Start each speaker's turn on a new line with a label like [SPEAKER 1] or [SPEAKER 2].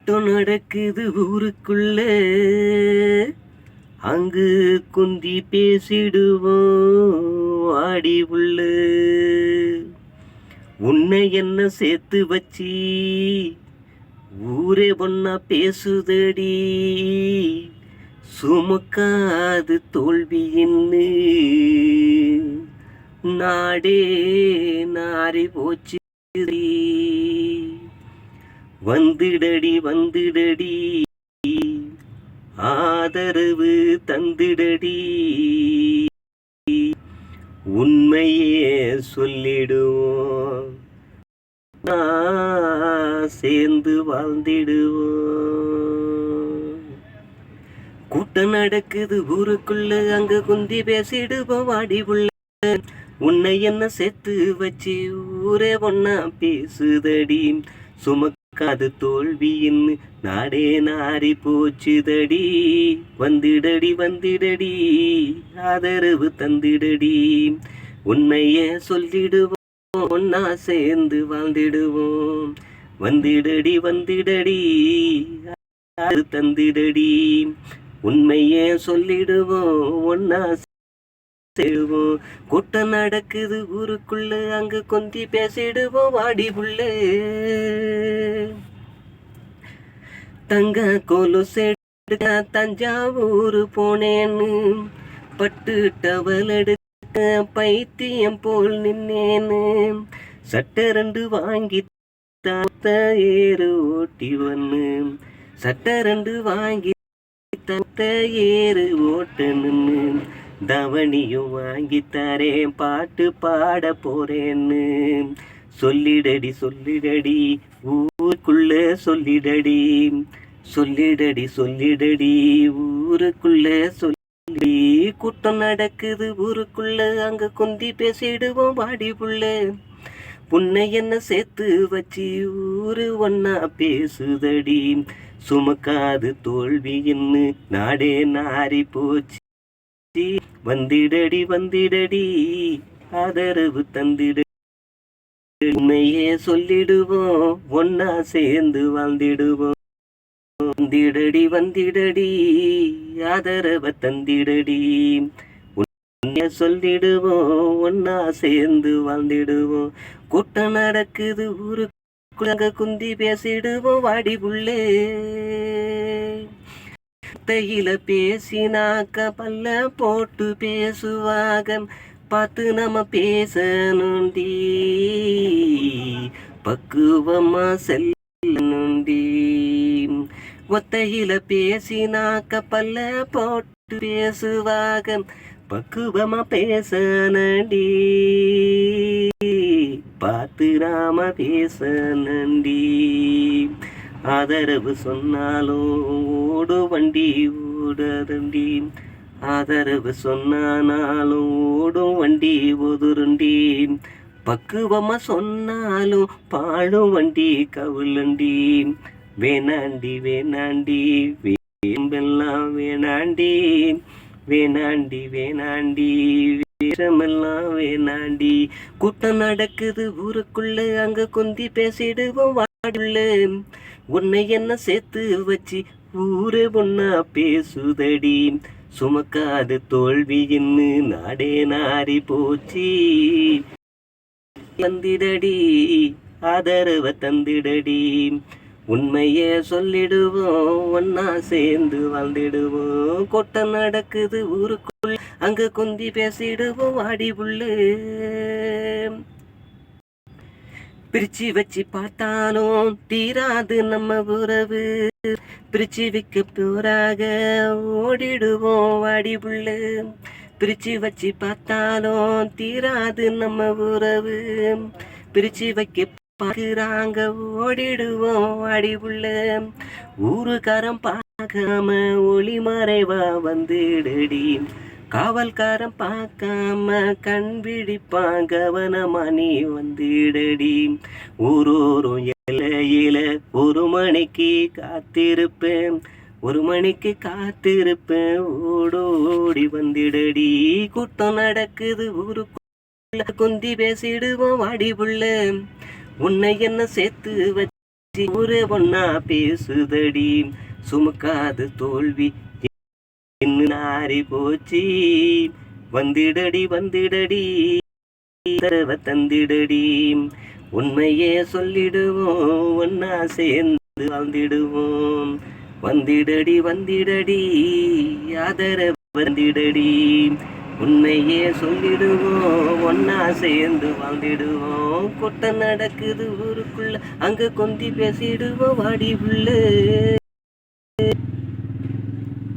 [SPEAKER 1] கூட்டம் நடக்குது ஊருக்குள்ள, அங்கு குந்தி பேசிடுவோம் ஆடி உள்ள. உன்னை என்ன சேர்த்து வச்சி ஊரே ஒன்னா பேசுதடி, சுமக்காது தோல்வியின்னு நாடே நாரி போச்சு. வந்துடடி வந்துடடி ஆதரவு தந்திடடி, உண்மையே சொல்லிடுவோம் சேர்ந்து வாழ்ந்திடுவோம். கூட்டம் நடக்குது ஊருக்குள்ள, அங்க குந்தி பேசிடுவோம் வாடி உள்ள. உன்னை என்ன சேர்த்து வச்சு ஊரே ஒன்னா பேசுதடி, சுமக்காது தோல்வியின் நாடே நாரி போச்சுதடி. வந்துடடி வந்துடடி ஆதரவு தந்திடடி, உண்மைய சொல்லிடுவோம் ஒன்னா சேர்ந்து வாழ்ந்திடுவோம். வந்துடடி வந்துடடி ஆதரவு தந்திடடி, உண்மைய சொல்லிடுவோம் ஒன்னா சேருவோம். கூட்டம் நடக்குது ஊருக்குள்ள, அங்க கொந்தி பேசிடுவோம் வாடி புள்ள. தங்க கொலுசு தஞ்சாவூர் போனேன்னு, பட்டு டவல் எடுக்க பைத்தியம் போல் நின்னேன்னு, சட்டை 2 வாங்கி தாத்த ஏறு ஓட்டி ஒன்னு, சட்டை 2 வாங்கி தாத்த ஏறு ஓட்டுன்னு, தவணியும் வாங்கித்தாரேன் பாட்டு பாட போறேன்னு. சொல்லிடடி சொல்லிடடி ஊருக்குள்ள சொல்லிடடி, சொல்லிடடி சொல்லிடடி ஊருக்குள்ள சொல்லி. கூட்டம் நடக்குது ஊருக்குள்ள, அங்க குந்தி பேசிடுவோம் வாடி புள்ள. புன்னை என்ன சேர்த்து வச்சு ஊரு ஒன்னா பேசுதடி, சுமக்காது தோல்வியின்னு நாடே நாரி போச்சு. வந்திடடி வந்திடடி ஆதரவு தந்திட, உண்மையே சொல்லிடுவோம் ஒன்னா சேர்ந்து வாழ்ந்திடுவோம். வந்திடடி வந்திடடி ஆதரவை தந்திடடி, உண்மைய சொல்லிடுவோம் ஒன்னா சேர்ந்து வாழ்ந்திடுவோம். கூட்டம் நடக்குது ஊருக்குள்ள, குந்தி பேசிடுவோம் வாடி புள்ளே. கையில பேசினாக்க பல்ல போட்டு பேசுவாக, பார்த்து நம்ம பேசணுண்டி, பக்குவமா செல்லணுண்டி. ஒத்தையில பேசினாக்க பல்ல போட்டு பேசுவாக, பக்குவமா பேசணுண்டி, பார்த்து நாம பேசணுண்டி. ஆதரவு சொன்னாலும் ஓடு வண்டி ஓடருண்டி, ஆதரவு சொன்னாலும் ஓடும் வண்டி ஓதுருண்டி. பக்குவமா சொன்னாலும் பாழும் வண்டி கவுளுண்டி. வேணாண்டி வேணாண்டி வேம்பெல்லாம் வேணாண்டி, வேணாண்டி வேணாண்டி வேஷமெல்லாம் வேணாண்டி. கூட்டம் நடக்குது ஊருக்குள்ள, அங்க குந்தி பேசிடுவோம் வாடுள்ள. உன்னை என்ன சேர்த்து வச்சு ஊரே ஒன்னா பேசுதடி, சுமக்காது தோல்வியின்னு நாடே நாரி போச்சு. வந்திடடி ஆதரவை தந்திடடி, உண்மைய சொல்லிடுவோம் ஒன்னா சேர்ந்து வாழ்ந்திடுவோம். கூட்டம் நடக்குது ஊருக்குள், அங்க குந்தி பேசிடுவோம் வாடி புள்ள. பிரிச்சு வச்சு பார்த்தாலும் தீராது நம்ம உறவு, பிரிச்சு வைக்க போறாக ஓடிடுவோம் வாடி புள்ள. பிரிச்சு வச்சு பார்த்தாலும் தீராது நம்ம உறவு, பிரிச்சு வைக்க பார்க்குறாங்க ஓடிடுவோம் வாடி புள்ள. ஊருக்காரன் பார்க்காம ஒளி மறைவா வந்துடடி, காவல்காரன் பார்க்காம கண் விழிப்பான் கவனமா நீ வந்திடடி. ஊரோரும் எல்லையில 1 மணிக்கு காத்திருப்பேன், 1 மணிக்கு காத்திருப்பேன், ஓடோடி வந்திடடி. கூட்டம் நடக்குது ஊருக்குள்ள, குந்தி பேசிடுவோம் வாடி புள்ள. உன்னை என்ன சேர்த்து வச்சு கட்சி முறை ஒன்னா பேசுதடி சுமக்காது தோல்வி இன்னும் நாரி போச்சு வந்திடடி வந்திடடி தரவ தந்திடடி உண்மையே சொல்லிடுவோம் ஒன்னா சேர்ந்து வாழ்ந்திடுவோம் வந்திடடி வந்திடடி ஆதரவு வந்திடடி உண்மையே சொல்லிடுவோம் ஒன்னா சேர்ந்து வாழ்ந்திடுவோம் கொட்ட நடக்குது ஊருக்குள்ள அங்க கொந்தி பேசிடுவோம் வாடி புள்ள